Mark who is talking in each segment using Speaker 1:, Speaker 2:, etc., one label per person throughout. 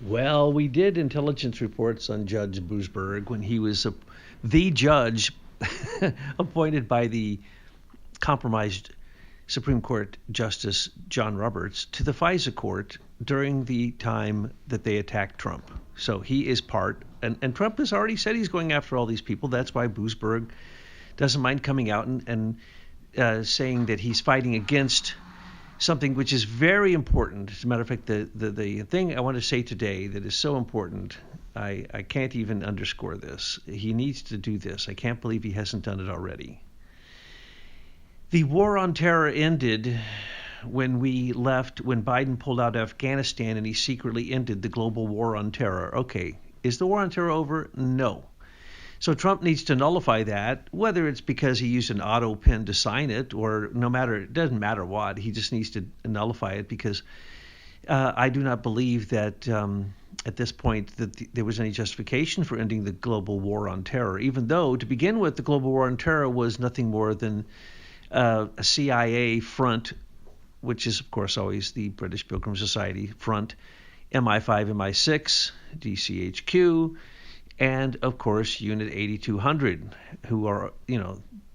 Speaker 1: Well, we did intelligence reports on Judge Boasberg when he was the judge appointed by the compromised Supreme Court Justice John Roberts to the FISA court during the time that they attacked Trump. So he is part, and Trump has already said he's going after all these people. That's why Boasberg doesn't mind coming out and saying that he's fighting against something which is very important. As a matter of fact, the thing I want to say today that is so important, I can't even underscore this. He needs to do this. I can't believe he hasn't done it already. The war on terror ended when Biden pulled out of Afghanistan and he secretly ended the global war on terror. Okay, is the war on terror over? No. So Trump needs to nullify that, whether it's because he used an auto pen to sign it or it doesn't matter what. He just needs to nullify it because I do not believe that at this point that there was any justification for ending the global war on terror, even though to begin with the global war on terror was nothing more than a CIA front, which is of course always the British Pilgrim Society front, MI5, MI6, DCHQ, and of course Unit 8200, who are,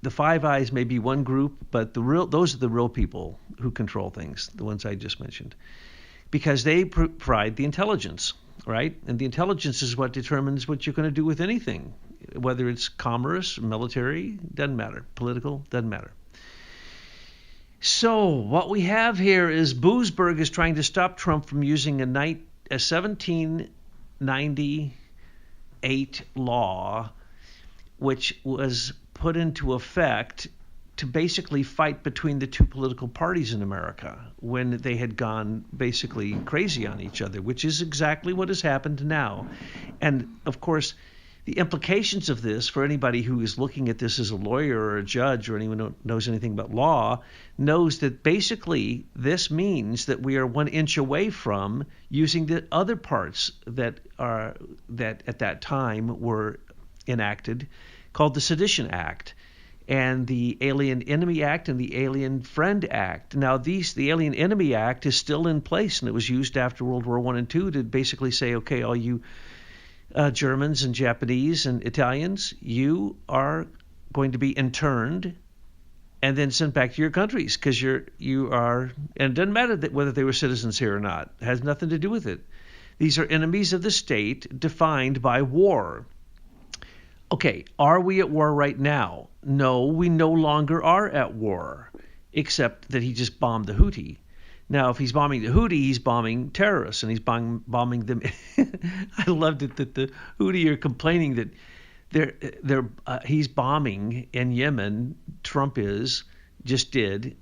Speaker 1: the Five Eyes may be one group, but those are the real people who control things, the ones I just mentioned, because they provide the intelligence, right? And the intelligence is what determines what you're going to do with anything, whether it's commerce, military, doesn't matter, political, doesn't matter. So what we have here is Boasberg is trying to stop Trump from using a 1798 law, which was put into effect to basically fight between the two political parties in America when they had gone basically crazy on each other, which is exactly what has happened now. And of course, the implications of this for anybody who is looking at this as a lawyer or a judge or anyone who knows anything about law knows that basically this means that we are 1 inch away from using the other parts that at that time were enacted, called the Sedition Act and the Alien Enemy Act and the Alien Friend Act. Now, the Alien Enemy Act is still in place, and it was used after World War I and II to basically say, okay, all you Germans and Japanese and Italians, you are going to be interned and then sent back to your countries because you are, and it doesn't matter whether they were citizens here or not. It has nothing to do with it. These are enemies of the state defined by war. Okay, are we at war right now? No, we no longer are at war, except that he just bombed the Houthi. Now, if he's bombing the Houthi, he's bombing terrorists, and he's bombing them. I loved it that the Houthi are complaining that he's bombing in Yemen. Trump just did.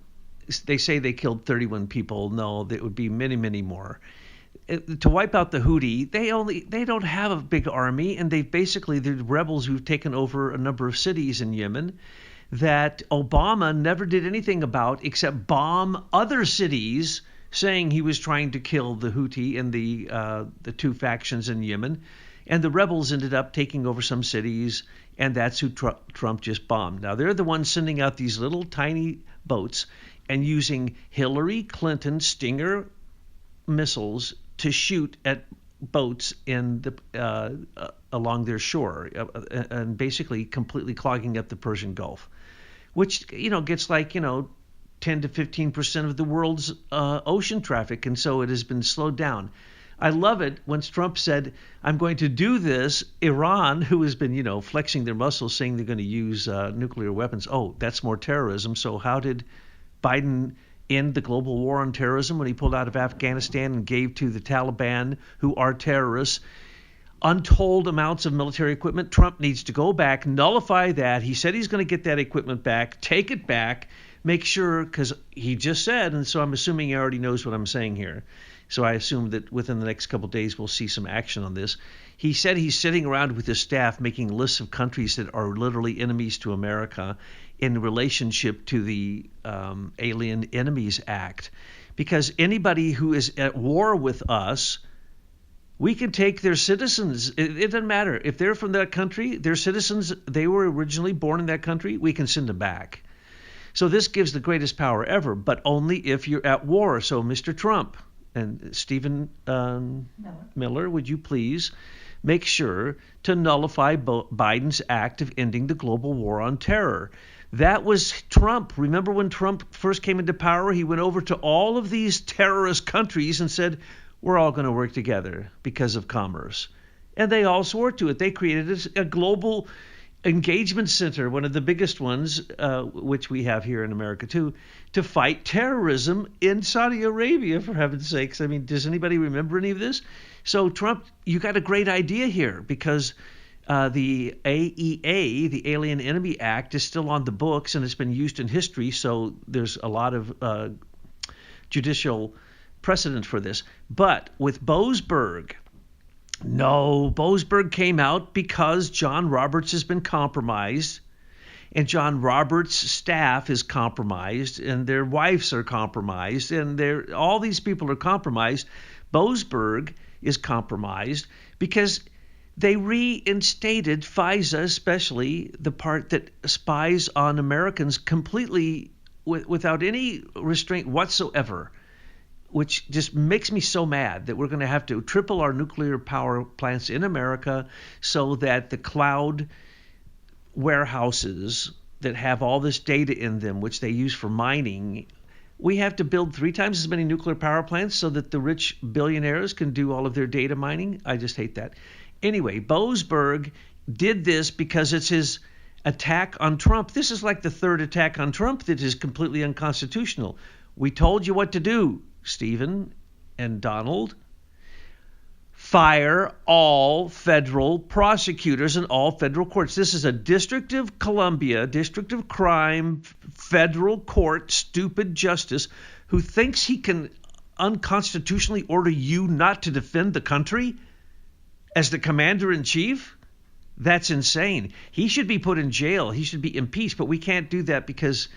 Speaker 1: They say they killed 31 people. No, there would be many, many more. To wipe out the Houthi, they don't have a big army, and they're the rebels who've taken over a number of cities in Yemen that Obama never did anything about except bomb other cities, saying he was trying to kill the Houthi and the two factions in Yemen. And the rebels ended up taking over some cities, and that's who Trump just bombed. Now, they're the ones sending out these little tiny boats and using Hillary Clinton Stinger missiles to shoot at boats in along their shore and basically completely clogging up the Persian Gulf, which gets like 10 to 15% of the world's ocean traffic, and so it has been slowed down. I love it when Trump said, I'm going to do this. Iran, who has been flexing their muscles, saying they're going to use nuclear weapons. Oh, that's more terrorism. So how did Biden end the global war on terrorism when he pulled out of Afghanistan and gave to the Taliban, who are terrorists, untold amounts of military equipment? Trump needs to go back, nullify that. He said he's going to get that equipment back, take it back, make sure, because he just said, and so I'm assuming he already knows what I'm saying here. So I assume that within the next couple of days we'll see some action on this. He said he's sitting around with his staff making lists of countries that are literally enemies to America in relationship to the Alien Enemies Act. Because anybody who is at war with us, we can take their citizens. It doesn't matter. If they're from that country, they're citizens, they were originally born in that country, we can send them back. So this gives the greatest power ever, but only if you're at war. So Mr. Trump, And Stephen Miller, would you please make sure to nullify Biden's act of ending the global war on terror? That was Trump. Remember when Trump first came into power, he went over to all of these terrorist countries and said, we're all going to work together because of commerce. And they all swore to it. They created a global engagement center, one of the biggest ones, which we have here in America too, to fight terrorism in Saudi Arabia, for heaven's sakes. I mean, does anybody remember any of this? So Trump, you got a great idea here, because the AEA, the Alien Enemy Act, is still on the books and it's been used in history. So there's a lot of judicial precedent for this. But with Boasberg, no, Boasberg came out because John Roberts has been compromised, and John Roberts' staff is compromised, and their wives are compromised, and all these people are compromised. Boasberg is compromised because they reinstated FISA, especially the part that spies on Americans completely without any restraint whatsoever, which just makes me so mad that we're going to have to triple our nuclear power plants in America so that the cloud warehouses that have all this data in them, which they use for mining, we have to build 3 times as many nuclear power plants so that the rich billionaires can do all of their data mining. I just hate that. Anyway, Boasberg did this because it's his attack on Trump. This is like the 3rd attack on Trump that is completely unconstitutional. We told you what to do, Stephen and Donald. Fire all federal prosecutors and all federal courts. This is a District of Columbia, District of Crime, federal court, stupid justice who thinks he can unconstitutionally order you not to defend the country as the commander-in-chief. That's insane. He should be put in jail. He should be impeached, but we can't do that because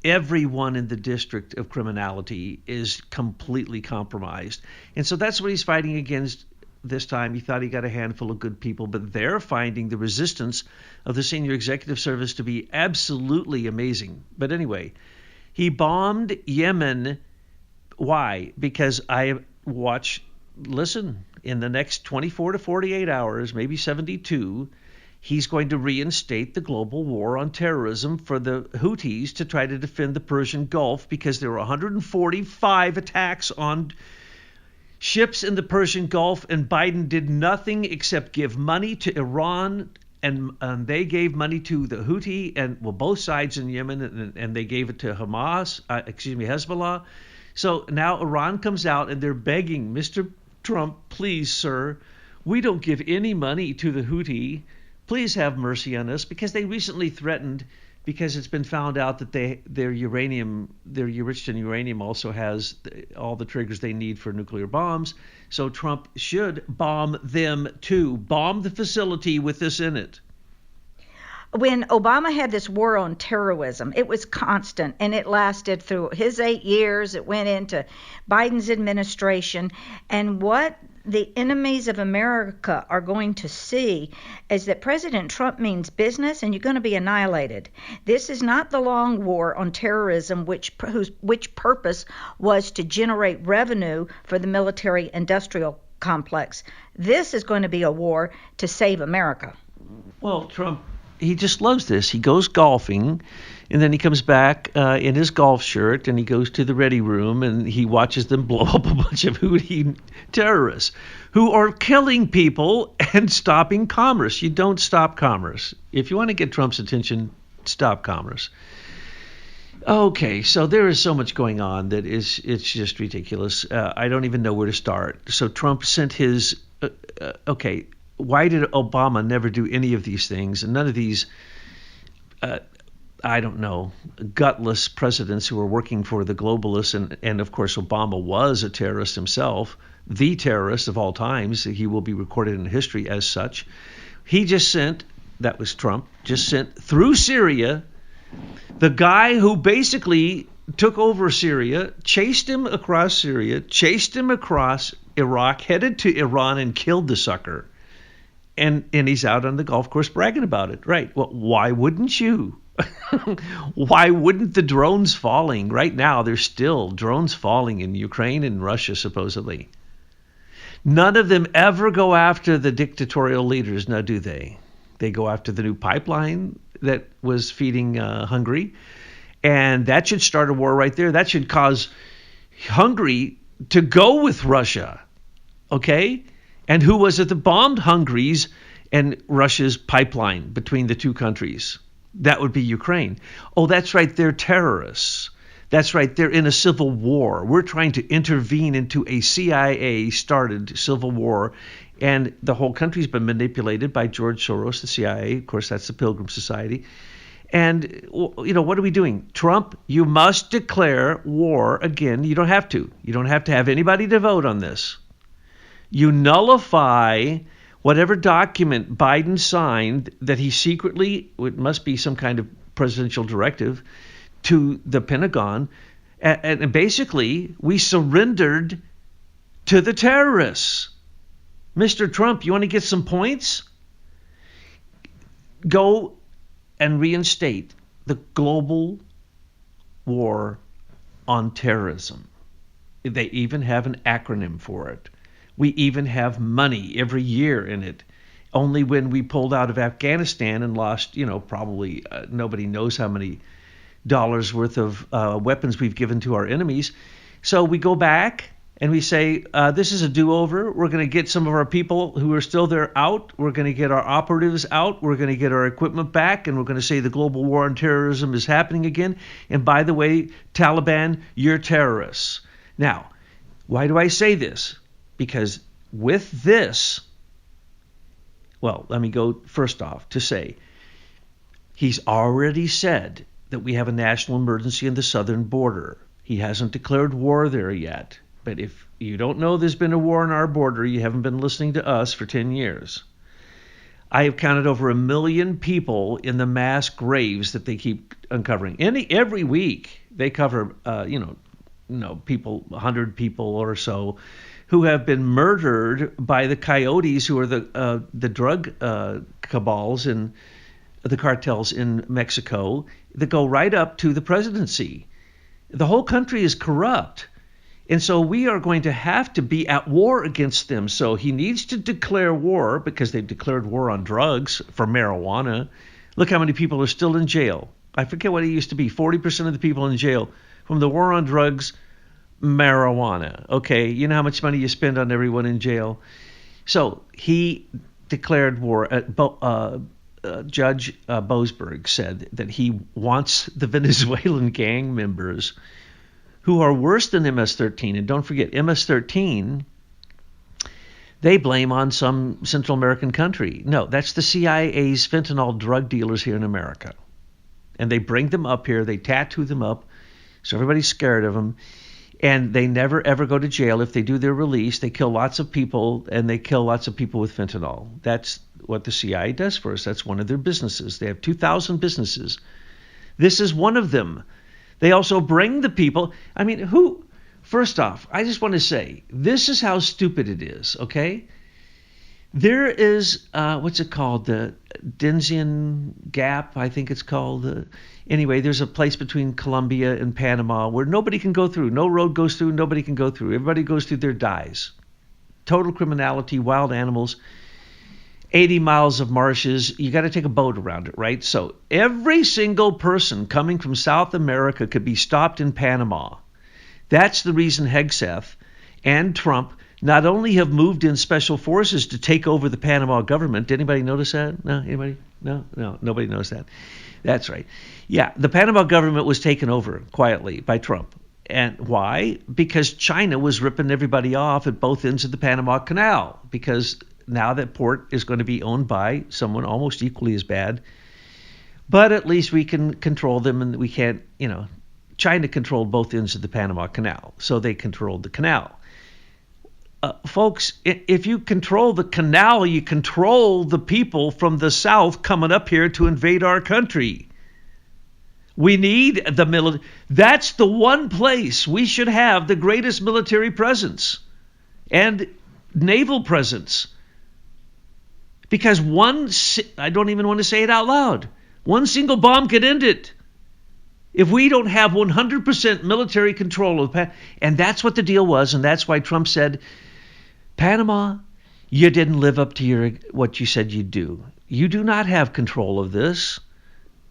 Speaker 1: everyone in the District of Criminality is completely compromised. And so that's what he's fighting against this time. He thought he got a handful of good people, but they're finding the resistance of the senior executive service to be absolutely amazing. But anyway, he bombed Yemen. Why? Because listen, in the next 24 to 48 hours, maybe 72, he's going to reinstate the global war on terrorism for the Houthis to try to defend the Persian Gulf, because there were 145 attacks on ships in the Persian Gulf, and Biden did nothing except give money to Iran, and they gave money to the Houthi, and both sides in Yemen, and they gave it to Hezbollah. So now Iran comes out and they're begging, Mr. Trump, please, sir, we don't give any money to the Houthi. Please have mercy on us, because they recently threatened, because it's been found out that their enriched uranium also has all the triggers they need for nuclear bombs. So Trump should bomb them too. Bomb the facility with this in it.
Speaker 2: When Obama had this war on terrorism, it was constant, and it lasted through his 8 years. It went into Biden's administration. And what the enemies of America are going to see is that President Trump means business, and you're going to be annihilated. This is not the long war on terrorism, which purpose was to generate revenue for the military-industrial complex. This is going to be a war to save America.
Speaker 1: Well, Trump, he just loves this. He goes golfing, and then he comes back in his golf shirt, and he goes to the ready room, and he watches them blow up a bunch of Houthi terrorists who are killing people and stopping commerce. You don't stop commerce. If you want to get Trump's attention, stop commerce. Okay, so there is so much going on that it's just ridiculous. I don't even know where to start. So Trump sent his okay. Why did Obama never do any of these things? And none of these, I don't know, gutless presidents who are working for the globalists. And of course, Obama was a terrorist himself, the terrorist of all times. He will be recorded in history as such. He just sent, that was Trump, just sent through Syria, the guy who basically took over Syria, chased him across Syria, chased him across Iraq, headed to Iran, and killed the sucker. And he's out on the golf course bragging about it. Right. Well, why wouldn't you? Why wouldn't the drones falling? Right now, there's still drones falling in Ukraine and Russia, supposedly. None of them ever go after the dictatorial leaders, now do they? They go after the new pipeline that was feeding Hungary. And that should start a war right there. That should cause Hungary to go with Russia. Okay? And who was it that bombed Hungary's and Russia's pipeline between the two countries? That would be Ukraine. Oh, that's right. They're terrorists. That's right. They're in a civil war. We're trying to intervene into a CIA-started civil war. And the whole country's been manipulated by George Soros, the CIA. Of course, that's the Pilgrim Society. And, you know, what are we doing? Trump, you must declare war again. You don't have to. You don't have to have anybody to vote on this. You nullify whatever document Biden signed that he secretly, it must be some kind of presidential directive, to the Pentagon. And basically, we surrendered to the terrorists. Mr. Trump, you want to get some points? Go and reinstate the global war on terrorism. They even have an acronym for it. We even have money every year in it. Only when we pulled out of Afghanistan and lost, probably nobody knows how many dollars worth of weapons we've given to our enemies. So we go back and we say, this is a do-over. We're going to get some of our people who are still there out. We're going to get our operatives out. We're going to get our equipment back. And we're going to say the global war on terrorism is happening again. And by the way, Taliban, you're terrorists. Now, why do I say this? Because with this, well, let me go first off to say, he's already said that we have a national emergency in the southern border. He hasn't declared war there yet. But if you don't know there's been a war on our border, you haven't been listening to us for 10 years. I have counted over 1 million people in the mass graves that they keep uncovering. Every week they cover, people, 100 people or so, who have been murdered by the coyotes, who are the drug cabals and the cartels in Mexico that go right up to the presidency. The whole country is corrupt. And so we are going to have to be at war against them. So he needs to declare war because they've declared war on drugs for marijuana. Look how many people are still in jail. I forget what it used to be. 40% of the people in jail from the war on drugs, marijuana. Okay, you know how much money you spend on everyone in jail? So he declared war. Judge Boasberg said that he wants the Venezuelan gang members who are worse than MS-13. And don't forget, MS-13, they blame on some Central American country. No, that's the CIA's fentanyl drug dealers here in America. And they bring them up here. They tattoo them up so everybody's scared of them. And they never, ever go to jail. If they do their release, they kill lots of people, and they kill lots of people with fentanyl. That's what the CIA does for us. That's one of their businesses. They have 2,000 businesses. This is one of them. They also bring the people. I mean, first off, I just want to say, this is how stupid it is, okay? There is, what's it called? The Denzian Gap, I think it's called. Anyway, there's a place between Colombia and Panama where nobody can go through. No road goes through, nobody can go through. Everybody goes through there, dies. Total criminality, wild animals, 80 miles of marshes. You got to take a boat around it, right? So every single person coming from South America could be stopped in Panama. That's the reason Hegseth and Trump not only have moved in special forces to take over the Panama government. Did anybody notice that? No? Anybody? No, nobody knows that. That's right. Yeah, the Panama government was taken over quietly by Trump. And why? Because China was ripping everybody off at both ends of the Panama Canal, because now that port is going to be owned by someone almost equally as bad. But at least we can control them, and we can't, China controlled both ends of the Panama Canal, so they controlled the canal. Folks, if you control the canal, you control the people from the south coming up here to invade our country. We need the military. That's the one place we should have the greatest military presence and naval presence. Because I don't even want to say it out loud, One single bomb could end it. If we don't have 100% military control of and that's what the deal was, and that's why Trump said, Panama, you didn't live up to what you said you'd do. You do not have control of this.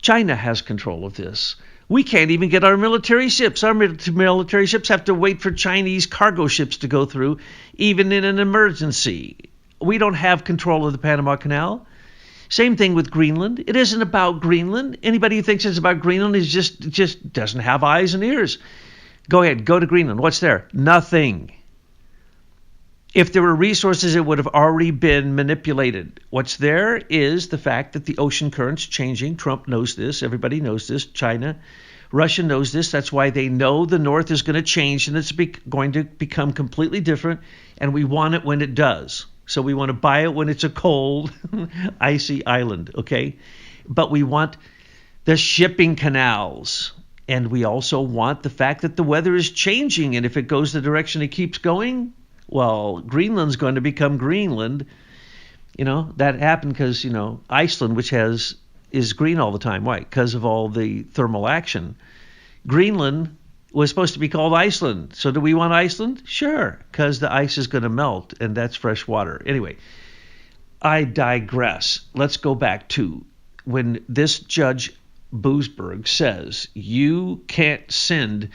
Speaker 1: China has control of this. We can't even get our military ships. Our military ships have to wait for Chinese cargo ships to go through, even in an emergency. We don't have control of the Panama Canal. Same thing with Greenland. It isn't about Greenland. Anybody who thinks it's about Greenland is just doesn't have eyes and ears. Go ahead, go to Greenland. What's there? Nothing. If there were resources, it would have already been manipulated. What's there is the fact that the ocean current's changing. Trump knows this. Everybody knows this. China, Russia knows this. That's why they know the North is going to change and it's going to become completely different. And we want it when it does. So we want to buy it when it's a cold, icy island, okay? But we want the shipping canals. And we also want the fact that the weather is changing. And if it goes the direction it keeps going, well, Greenland's going to become Greenland. You know, that happened because, you know, Iceland, which is green all the time. Why? Because of all the thermal action. Greenland was supposed to be called Iceland. So do we want Iceland? Sure, because the ice is going to melt, and that's fresh water. Anyway, I digress. Let's go back to when this Judge Boasberg says you can't send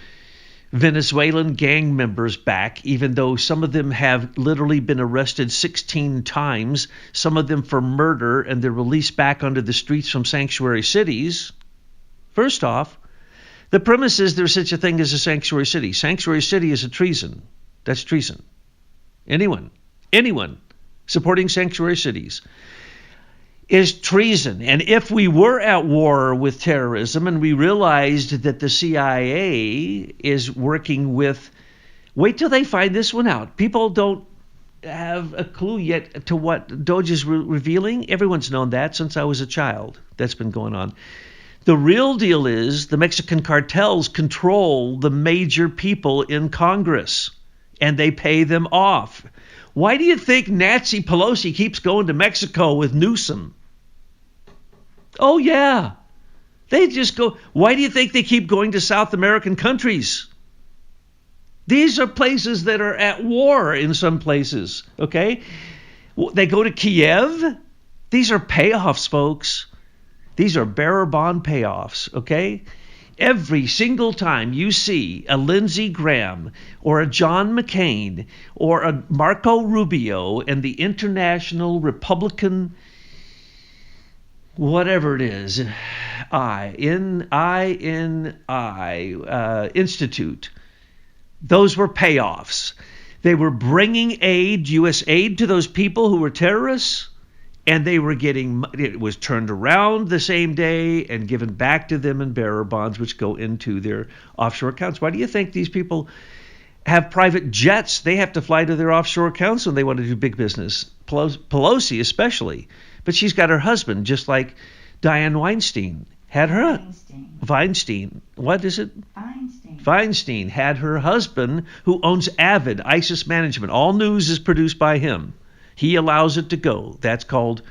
Speaker 1: Venezuelan gang members back, even though some of them have literally been arrested 16 times, some of them for murder, and they're released back onto the streets from sanctuary cities. First off, the premise is there's such a thing as a sanctuary city. Sanctuary city is a treason. That's treason. Anyone supporting sanctuary cities is treason. And if we were at war with terrorism and we realized that the CIA is working with, wait till they find this one out. People don't have a clue yet to what Doge is revealing. Everyone's known that since I was a child. That's been going on. The real deal is the Mexican cartels control the major people in Congress, and they pay them off. Why do you think Nancy Pelosi keeps going to Mexico with Newsom? Oh, yeah. They just go. Why do you think they keep going to South American countries? These are places that are at war in some places, okay? They go to Kiev. These are payoffs, folks. These are bearer bond payoffs, okay? Every single time you see a Lindsey Graham or a John McCain or a Marco Rubio and the International Republican, whatever it is, Institute, those were payoffs. They were bringing aid, U.S. aid to those people who were terrorists, and they were getting, it was turned around the same day and given back to them in bearer bonds, which go into their offshore accounts. Why do you think these people have private jets? They have to fly to their offshore accounts when they want to do big business. Pelosi especially. But she's got her husband, just like Dianne Weinstein had her. Weinstein. What is it? Feinstein had her husband, who owns Avid, ISIS Management. All news is produced by him. He allows it to go. That's called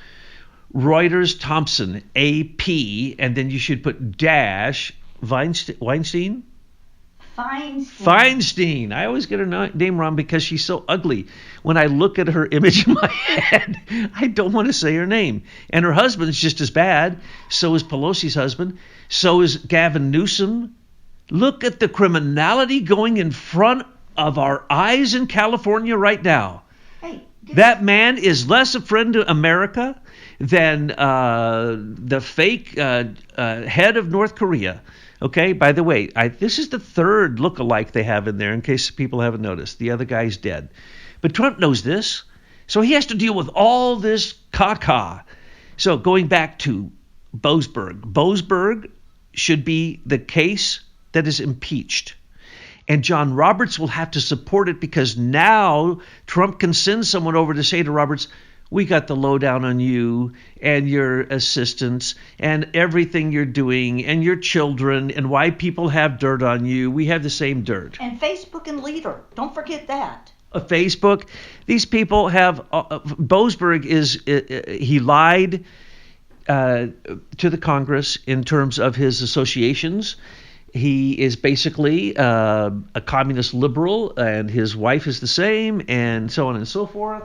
Speaker 1: Reuters Thompson, AP, and then you should put dash Weinstein? Feinstein. I always get her name wrong because she's so ugly. When I look at her image in my head, I don't want to say her name. And her husband's just as bad. So is Pelosi's husband. So is Gavin Newsom. Look at the criminality going in front of our eyes in California right now. That man is less a friend to America than the fake head of North Korea. Okay, by the way, this is the third look-alike they have in there, in case people haven't noticed. The other guy's dead. But Trump knows this, so he has to deal with all this caca. So going back to Boasberg should be the case that is impeached. And John Roberts will have to support it because now Trump can send someone over to say to Roberts, we got the lowdown on you and your assistants and everything you're doing and your children and why people have dirt on you. We have the same dirt.
Speaker 2: And Facebook and Leader. Don't forget that.
Speaker 1: Facebook. These people have Boasberg he lied. to the Congress in terms of his associations. He is basically a communist liberal, and his wife is the same, and so on and so forth.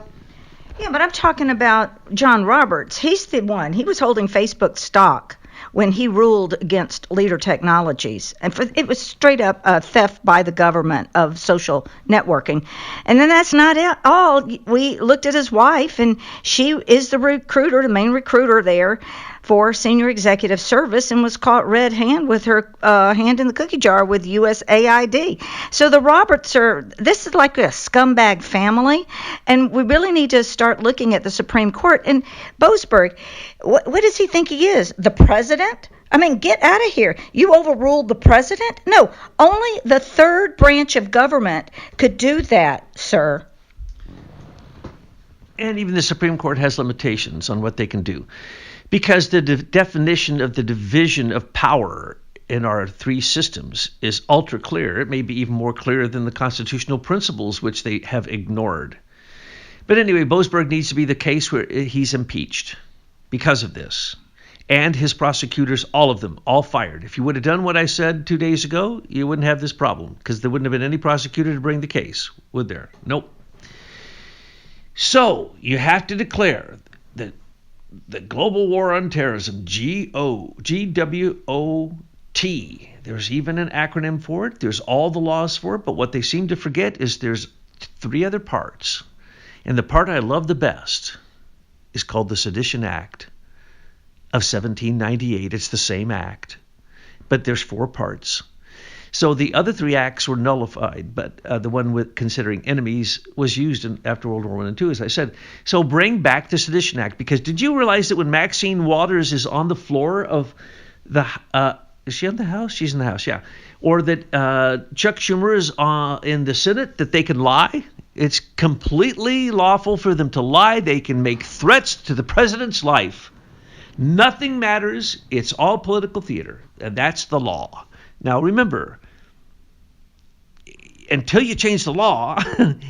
Speaker 2: Yeah, but I'm talking about John Roberts. He's the one. He was holding Facebook stock when he ruled against Leader Technologies. And it was straight up theft by the government of social networking. And then that's not it all. We looked at his wife, and she is the recruiter, the main recruiter there for senior executive service, and was caught red-handed with her hand in the cookie jar with USAID. So the Roberts this is like a scumbag family, and we really need to start looking at the Supreme Court. And Boasberg, what does he think he is? The president? I mean, get out of here. You overruled the president? No, only the third branch of government could do that, sir.
Speaker 1: And even the Supreme Court has limitations on what they can do. Because the definition of the division of power in our three systems is ultra clear. It may be even more clear than the constitutional principles, which they have ignored. But anyway, Boasberg needs to be the case where he's impeached because of this. And his prosecutors, all of them, all fired. If you would have done what I said 2 days ago, you wouldn't have this problem, because there wouldn't have been any prosecutor to bring the case, would there? Nope. So you have to declare that the global war on terrorism, GWOT, there's even an acronym for it. There's all the laws for it. But what they seem to forget is there's three other parts. And the part I love the best is called the Sedition Act of 1798. It's the same act, but there's four parts. So the other three acts were nullified, but the one with considering enemies was used after World War I and II, as I said. So bring back the Sedition Act, because did you realize that when Maxine Waters is on the floor of the is she in the House? She's in the House, yeah. Or that Chuck Schumer is in the Senate, that they can lie? It's completely lawful for them to lie. They can make threats to the president's life. Nothing matters. It's all political theater, and that's the law. Now, remember, until you change the law,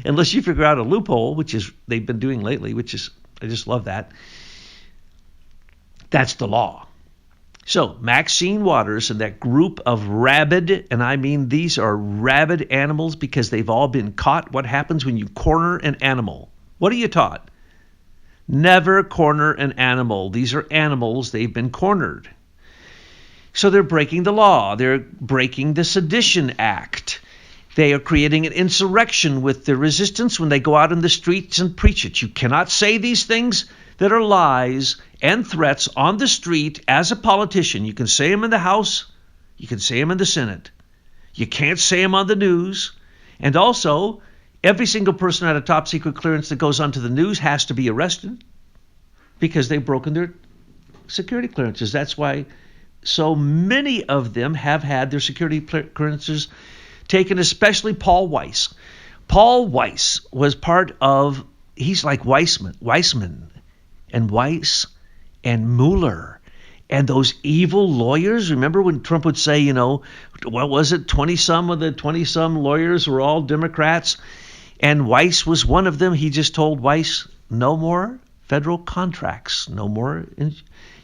Speaker 1: unless you figure out a loophole, which is they've been doing lately, which is, I just love that, that's the law. So Maxine Waters and that group of rabid, and I mean these are rabid animals because they've all been caught. What happens when you corner an animal? What are you taught? Never corner an animal. These are animals. They've been cornered. So they're breaking the law. They're breaking the Sedition Act. They are creating an insurrection with the resistance when they go out in the streets and preach it. You cannot say these things that are lies and threats on the street as a politician. You can say them in the House. You can say them in the Senate. You can't say them on the news. And also, every single person at a top secret clearance that goes onto the news has to be arrested because they've broken their security clearances. That's why so many of them have had their security clearances taken, especially Paul Weiss. Paul Weiss was part of, he's like Weissman and Weiss and Mueller and those evil lawyers. Remember when Trump would say, you know, what was it, 20-some of the 20-some lawyers were all Democrats, and Weiss was one of them. He just told Weiss, no more federal contracts, no more.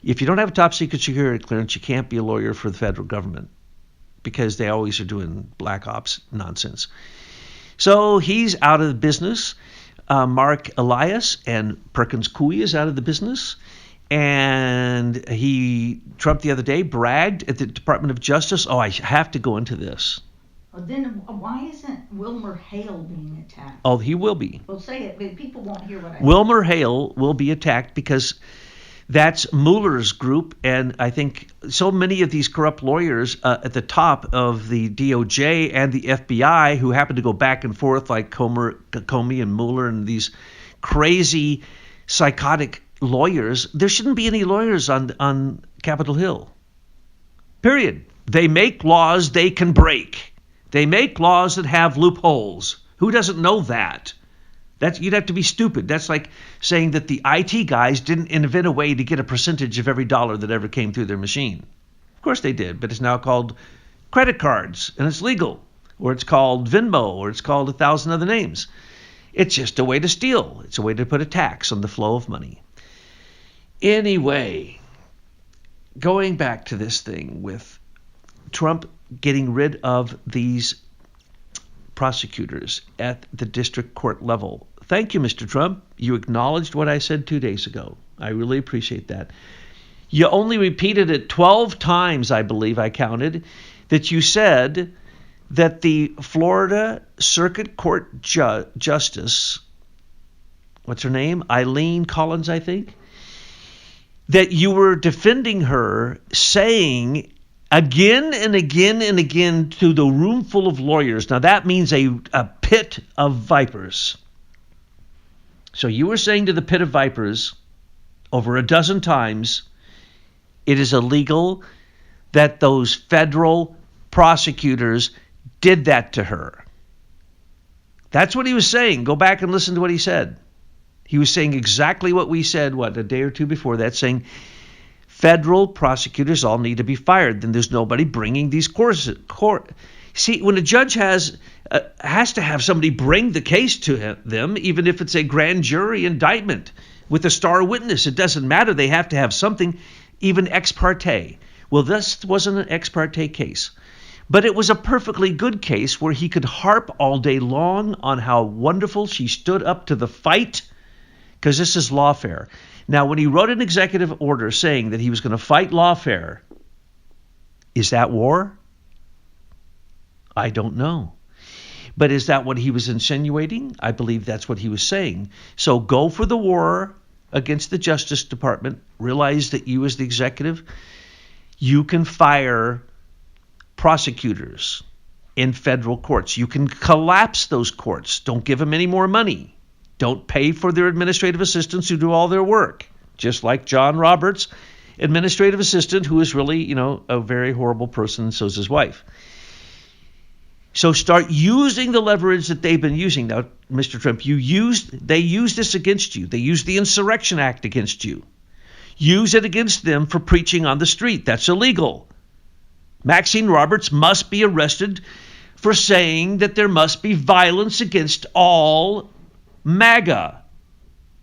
Speaker 1: If you don't have a top secret security clearance, you can't be a lawyer for the federal government because they always are doing black ops nonsense. So he's out of the business. Mark Elias and Perkins Coie is out of the business. And Trump the other day bragged at the Department of Justice. Oh, I have to go into this.
Speaker 2: Well, then why isn't Wilmer Hale being attacked?
Speaker 1: Oh, he will be.
Speaker 2: Well, say it, but people won't hear what I say.
Speaker 1: Wilmer Hale will be attacked because that's Mueller's group, and I think so many of these corrupt lawyers at the top of the DOJ and the FBI who happen to go back and forth like Comey and Mueller and these crazy psychotic lawyers, there shouldn't be any lawyers on Capitol Hill. Period. They make laws they can break. They make laws that have loopholes. Who doesn't know that? You'd have to be stupid. That's like saying that the IT guys didn't invent a way to get a percentage of every dollar that ever came through their machine. Of course they did, but it's now called credit cards, and it's legal. Or it's called Venmo, or it's called 1,000 other names. It's just a way to steal. It's a way to put a tax on the flow of money. Anyway, going back to this thing with Trump getting rid of these prosecutors at the district court level. Thank you, Mr. Trump. You acknowledged what I said 2 days ago. I really appreciate that. You only repeated it 12 times, I believe I counted, that you said that the Florida Circuit Court Justice, what's her name? Eileen Collins, I think, that you were defending her, saying again and again and again to the room full of lawyers. Now that means a pit of vipers. So you were saying to the pit of vipers over a dozen times, it is illegal that those federal prosecutors did that to her. That's what he was saying. Go back and listen to what he said. He was saying exactly what we said, a day or two before that, saying federal prosecutors all need to be fired. Then there's nobody bringing these court. See, when a judge has to have somebody bring the case to them, even if it's a grand jury indictment with a star witness, it doesn't matter. They have to have something, even ex parte. Well, this wasn't an ex parte case, but it was a perfectly good case where he could harp all day long on how wonderful she stood up to the fight, because this is lawfare. Now, when he wrote an executive order saying that he was going to fight lawfare, is that war? I don't know. But is that what he was insinuating? I believe that's what he was saying. So go for the war against the Justice Department. Realize that you as the executive, you can fire prosecutors in federal courts. You can collapse those courts. Don't give them any more money. Don't pay for their administrative assistants who do all their work. Just like John Roberts, administrative assistant, who is really, a very horrible person, and so is his wife. So start using the leverage that they've been using. Now, Mr. Trump, they used this against you. They used the Insurrection Act against you. Use it against them for preaching on the street. That's illegal. Maxine Roberts must be arrested for saying that there must be violence against all MAGA.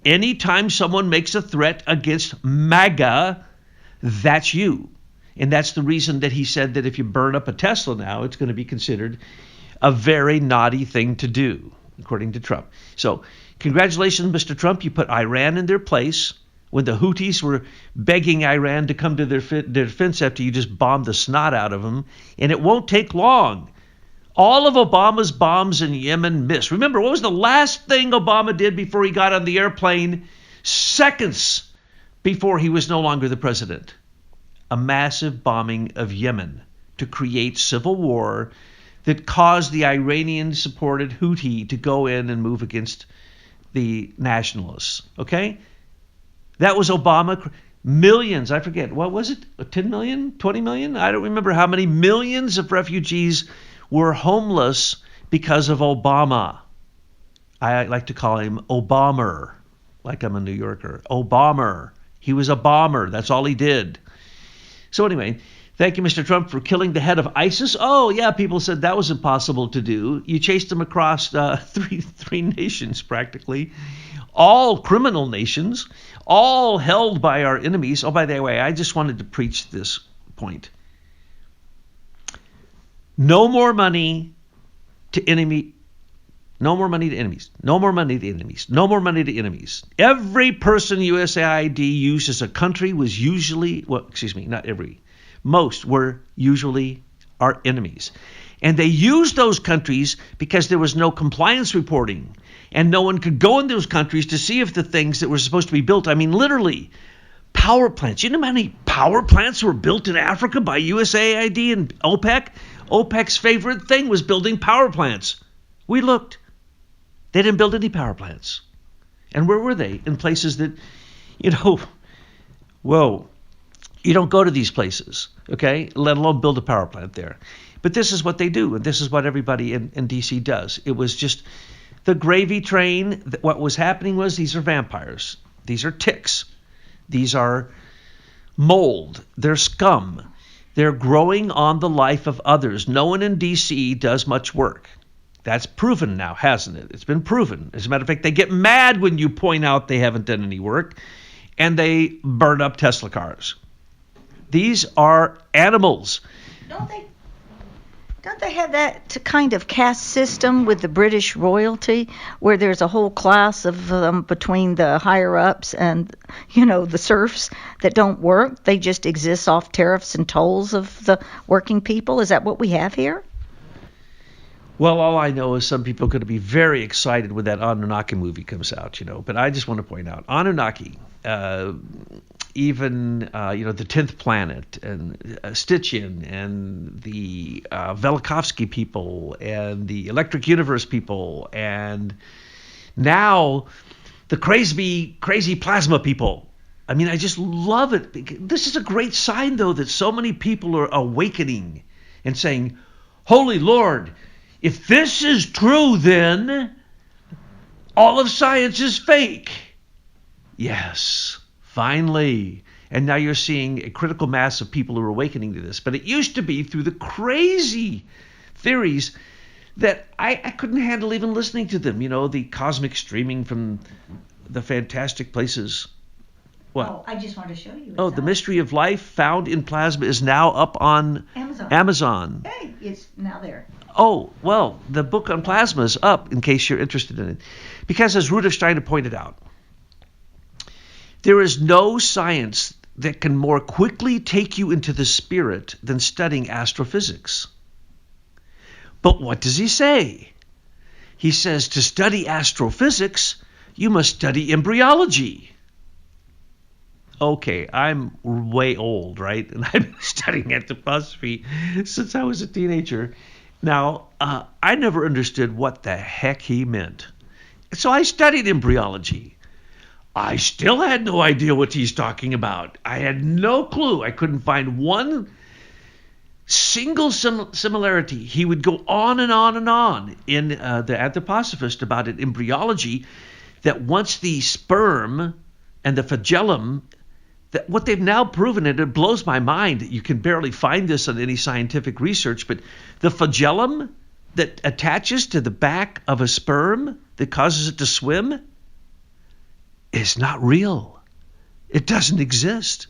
Speaker 1: Anytime someone makes a threat against MAGA, that's you. And that's the reason that he said that if you burn up a Tesla now, it's going to be considered a very naughty thing to do, according to Trump. So congratulations, Mr. Trump. You put Iran in their place when the Houthis were begging Iran to come to their defense after you just bombed the snot out of them. And it won't take long. All of Obama's bombs in Yemen missed. Remember, what was the last thing Obama did before he got on the airplane? Seconds before he was no longer the president. A massive bombing of Yemen to create civil war that caused the Iranian-supported Houthi to go in and move against the nationalists. Okay? That was Obama. Millions, I forget, what was it? 10 million? 20 million? I don't remember how many millions of refugees were homeless because of Obama. I like to call him Obamer, like I'm a New Yorker. Obamer. He was a bomber. That's all he did. So anyway, thank you, Mr. Trump, for killing the head of ISIS. Oh, yeah, people said that was impossible to do. You chased him across three nations practically, all criminal nations, all held by our enemies. Oh, by the way, I just wanted to preach this point. No more money to enemy. No more money to enemies. No more money to enemies. No more money to enemies. Every person USAID used as a country was usually, not every, most were usually our enemies. And they used those countries because there was no compliance reporting. And no one could go in those countries to see if the things that were supposed to be built, literally, power plants. You know how many power plants were built in Africa by USAID and OPEC? OPEC's favorite thing was building power plants. We looked. They didn't build any power plants. And where were they? In places that, you don't go to these places, okay? Let alone build a power plant there. But this is what they do, and this is what everybody in D.C. does. It was just the gravy train. What was happening was these are vampires. These are ticks. These are mold. They're scum. They're growing on the life of others. No one in D.C. does much work. That's proven now, hasn't it? It's been proven. As a matter of fact, they get mad when you point out they haven't done any work, and they burn up Tesla cars. These are animals.
Speaker 2: Don't they have that kind of caste system with the British royalty, where there's a whole class of between the higher ups and, the serfs that don't work? They just exist off tariffs and tolls of the working people. Is that what we have here?
Speaker 1: Well, all I know is some people are going to be very excited when that Anunnaki movie comes out, But I just want to point out, Anunnaki, even the 10th Planet and Stitchin and the Velikovsky people and the Electric Universe people and now the crazy plasma people. I mean, I just love it. This is a great sign, though, that so many people are awakening and saying, Holy Lord, if this is true, then all of science is fake. Yes, finally. And now you're seeing a critical mass of people who are awakening to this. But it used to be through the crazy theories that I couldn't handle even listening to them. The cosmic streaming from the fantastic places. What?
Speaker 2: Oh, I just wanted to show you.
Speaker 1: The mystery of life found in plasma is now up on Amazon.
Speaker 2: Hey, it's now there.
Speaker 1: Oh, well, the book on plasma is up in case you're interested in it. Because as Rudolf Steiner pointed out, there is no science that can more quickly take you into the spirit than studying astrophysics. But what does he say? He says to study astrophysics, you must study embryology. Okay, I'm way old, right? And I've been studying anthroposophy since I was a teenager. Now, I never understood what the heck he meant. So I studied embryology. I still had no idea what he's talking about. I had no clue. I couldn't find one single similarity. He would go on and on and on in the Anthroposophist about it, embryology, that once the sperm and the flagellum, that what they've now proven, and it blows my mind, you can barely find this on any scientific research, but the flagellum that attaches to the back of a sperm that causes it to swim is not real. It doesn't exist.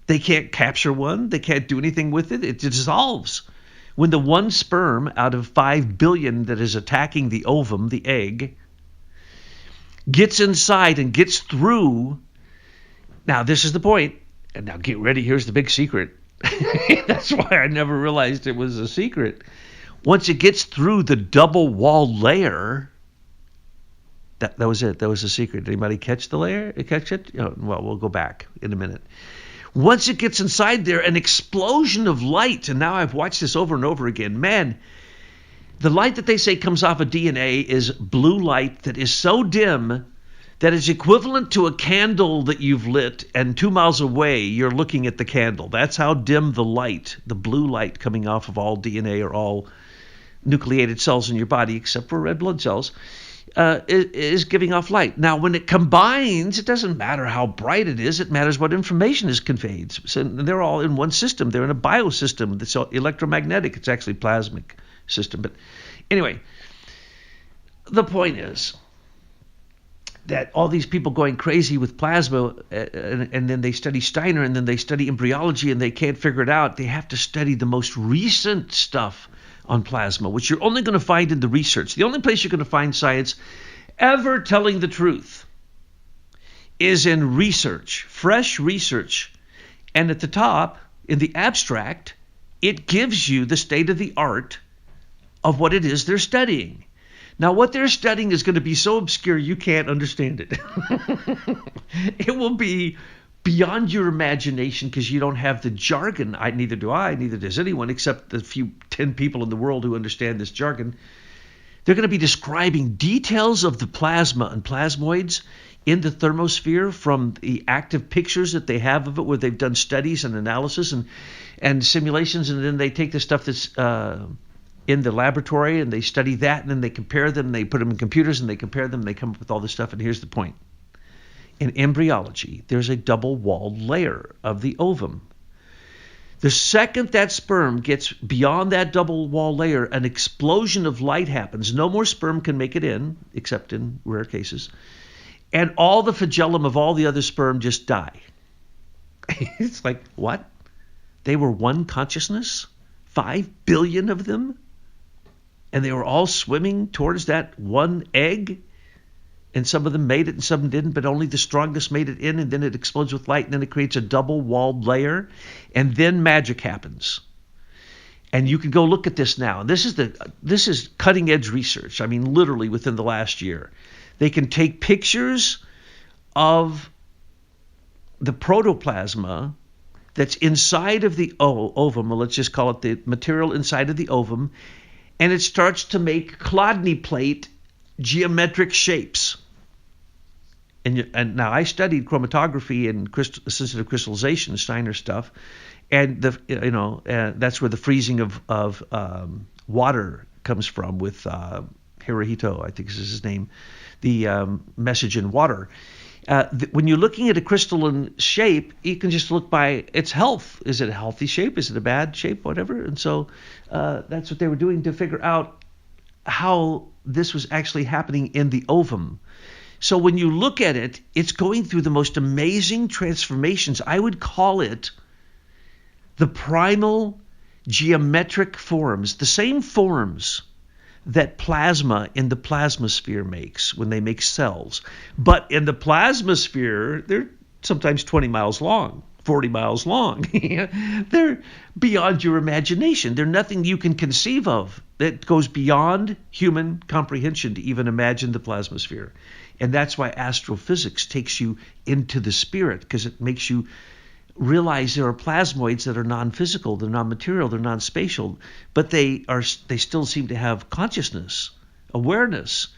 Speaker 1: They can't capture one. They can't do anything with it. It dissolves. When the one sperm out of 5 billion that is attacking the ovum, the egg, gets inside and gets through. Now, this is the point. And now get ready. Here's the big secret. That's why I never realized it was a secret. Once it gets through the double wall layer, that was it. That was the secret. Did anybody catch the layer? Catch it? Well, we'll go back in a minute. Once it gets inside there, an explosion of light, and now I've watched this over and over again. Man, the light that they say comes off of DNA is blue light that is so dim that is equivalent to a candle that you've lit, and 2 miles away you're looking at the candle. That's how dim the light, the blue light coming off of all DNA or all nucleated cells in your body, except for red blood cells, is giving off light. Now, when it combines, it doesn't matter how bright it is. It matters what information is conveyed. So they're all in one system. They're in a biosystem that's electromagnetic. It's actually plasmic system. But anyway, the point is that all these people going crazy with plasma, and then they study Steiner, and then they study embryology, and they can't figure it out. They have to study the most recent stuff on plasma, which you're only going to find in the research. The only place you're going to find science ever telling the truth is in research, fresh research. And at the top, in the abstract, it gives you the state of the art of what it is they're studying. Now, what they're studying is going to be so obscure you can't understand it. It will be beyond your imagination because you don't have the jargon. Neither do I, neither does anyone except the few 10 people in the world who understand this jargon. They're going to be describing details of the plasma and plasmoids in the thermosphere from the active pictures that they have of it, where they've done studies and analysis and simulations, and then they take the stuff that's in the laboratory and they study that, and then they compare them, and they put them in computers and they compare them, and they come up with all this stuff. And here's the point. In embryology, there's a double-walled layer of the ovum. The second that sperm gets beyond that double-walled layer, an explosion of light happens. No more sperm can make it in, except in rare cases. And all the flagellum of all the other sperm just die. It's like, what? They were one consciousness? 5 billion of them? And they were all swimming towards that one egg? And some of them made it and some didn't, but only the strongest made it in, and then it explodes with light, and then it creates a double-walled layer, and then magic happens. And you can go look at this now. This is cutting-edge research. I mean, literally within the last year. They can take pictures of the protoplasma that's inside of the ovum, or let's just call it the material inside of the ovum, and it starts to make clodney plate geometric shapes. And now I studied chromatography and sensitive crystallization, Steiner stuff, and that's where the freezing of water comes from with Hirohito, I think is his name, the message in water. When you're looking at a crystalline shape, you can just look by its health. Is it a healthy shape? Is it a bad shape? Whatever. And so that's what they were doing to figure out how this was actually happening in the ovum. So when you look at it, it's going through the most amazing transformations. I would call it the primal geometric forms, the same forms that plasma in the plasmasphere makes when they make cells. But in the plasmasphere, they're sometimes 20 miles long, 40 miles long. They're beyond your imagination. They're nothing you can conceive of that goes beyond human comprehension to even imagine the plasmasphere. And that's why astrophysics takes you into the spirit, because it makes you realize there are plasmoids that are non-physical, they're non-material, they're non-spatial, but they still seem to have consciousness, awareness,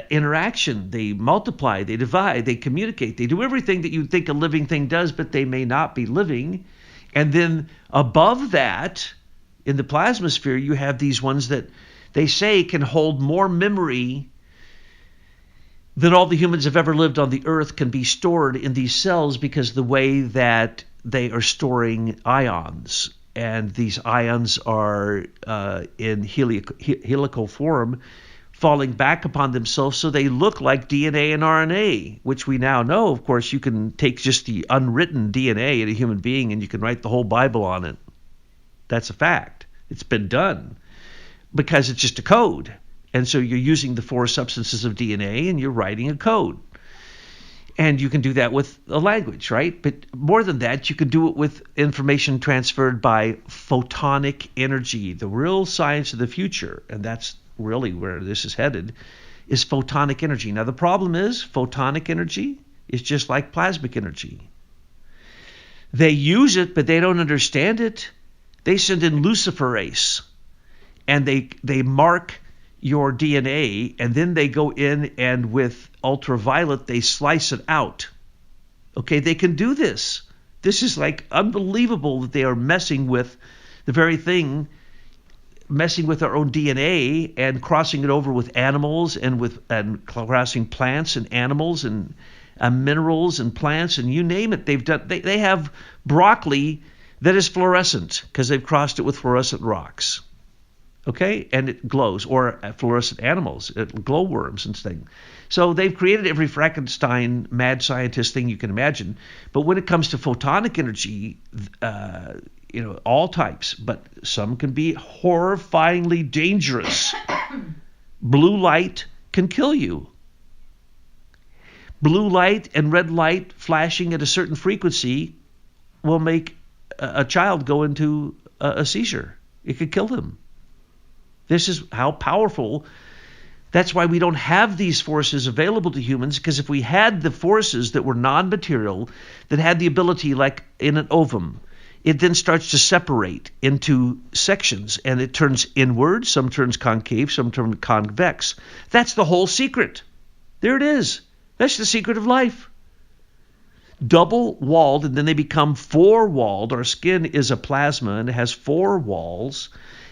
Speaker 1: interaction. They multiply, they divide, they communicate, they do everything that you think a living thing does, but they may not be living. And then above that, in the plasmasphere, you have these ones that they say can hold more memory than all the humans have ever lived on the earth can be stored in these cells, because the way that they are storing ions, and these ions are in helical form, falling back upon themselves, so they look like DNA and RNA, which we now know. Of course, you can take just the unwritten DNA in a human being and you can write the whole Bible on it. That's a fact. It's been done because it's just a code. And so you're using the 4 substances of DNA and you're writing a code. And you can do that with a language, right? But more than that, you can do it with information transferred by photonic energy. The real science of the future, and that's really where this is headed, is photonic energy. Now, the problem is photonic energy is just like plasmic energy. They use it, but they don't understand it. They send in luciferase, and they mark your DNA, and then they go in and with ultraviolet, they slice it out. Okay, they can do this. This is like unbelievable that they are messing with the very thing, messing with our own DNA and crossing it over with animals and crossing plants and animals and minerals and plants and you name it. They have broccoli that is fluorescent because they've crossed it with fluorescent rocks. Okay, and it glows, or fluorescent animals, glowworms and things. So they've created every Frankenstein mad scientist thing you can imagine. But when it comes to photonic energy, all types, but some can be horrifyingly dangerous. Blue light can kill you. Blue light and red light flashing at a certain frequency will make a child go into a seizure. It could kill them. This is how powerful. That's why we don't have these forces available to humans, because if we had the forces that were non-material, that had the ability, like in an ovum, it then starts to separate into sections, and it turns inward, some turns concave, some turn convex. That's the whole secret. There it is. That's the secret of life. Double-walled, and then they become 4-walled. Our skin is a plasma, and it has 4 walls.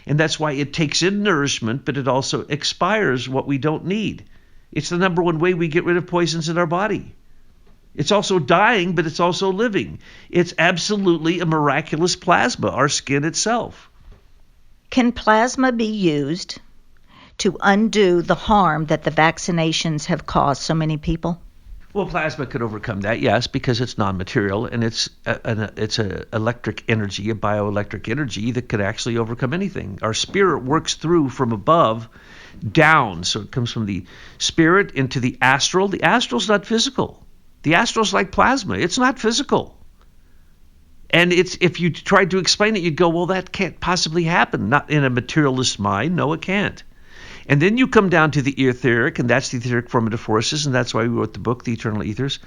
Speaker 1: And that's why it takes in nourishment, but it also expires what we don't need. It's the number one way we get rid of poisons in our body. It's also dying, but it's also living. It's absolutely a miraculous plasma, our skin itself.
Speaker 2: Can plasma be used to undo the harm that the vaccinations have caused so many people?
Speaker 1: Well, plasma could overcome that, yes, because it's non-material and it's a electric energy, a bioelectric energy that could actually overcome anything. Our spirit works through from above down, so it comes from the spirit into the astral. The astral's not physical. The astral's like plasma. It's not physical. And if you tried to explain it, you'd go, well, that can't possibly happen. Not in a materialist mind. No, it can't. And then you come down to the etheric, and that's the etheric formative forces, and that's why we wrote the book, The Eternal Ethers,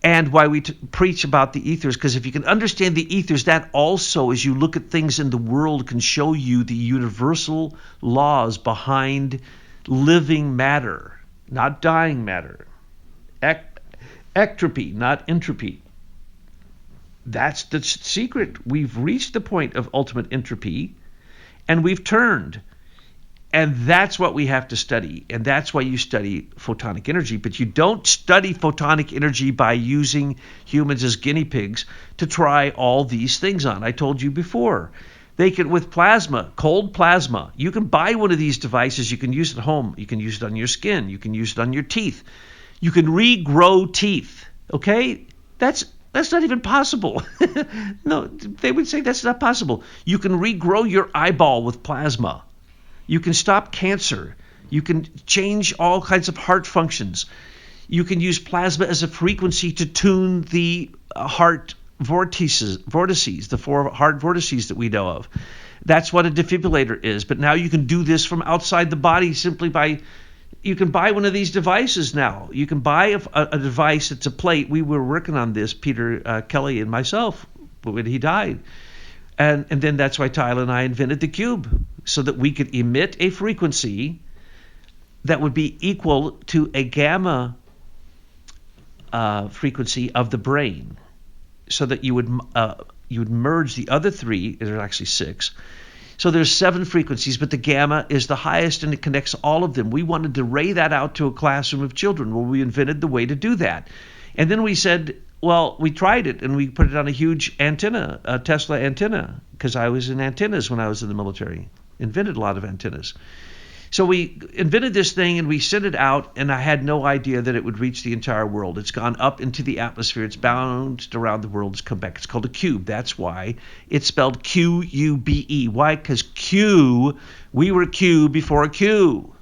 Speaker 1: and why we preach about the ethers, because if you can understand the ethers, that also, as you look at things in the world, can show you the universal laws behind living matter, not dying matter. Ectropy, not entropy. That's the secret. We've reached the point of ultimate entropy, and we've turned. And that's what we have to study. And that's why you study photonic energy. But you don't study photonic energy by using humans as guinea pigs to try all these things on. I told you before. They can, with plasma, cold plasma, you can buy one of these devices. You can use it at home. You can use it on your skin. You can use it on your teeth. You can regrow teeth. Okay? That's not even possible. No, they would say that's not possible. You can regrow your eyeball with plasma. You can stop cancer. You can change all kinds of heart functions. You can use plasma as a frequency to tune the heart vortices, the 4 heart vortices that we know of. That's what a defibrillator is. But now you can do this from outside the body simply by, you can buy one of these devices now. You can buy a device that's a plate. We were working on this, Peter Kelly and myself, when he died. And then that's why Tyler and I invented the Qube, so that we could emit a frequency that would be equal to a gamma frequency of the brain, so that you would merge the other 3. There are actually 6. So there's 7 frequencies, but the gamma is the highest, and it connects all of them. We wanted to ray that out to a classroom of children. Well, we invented the way to do that. And then we said, well, we tried it, and we put it on a huge antenna, a Tesla antenna, because I was in antennas when I was in the military. Invented a lot of antennas. So we invented this thing, and we sent it out, and I had no idea that it would reach the entire world. It's gone up into the atmosphere. It's bounced around the world. It's come back. It's called a Qube. That's why it's spelled Qube. Why? Because Q, we were Q before Q.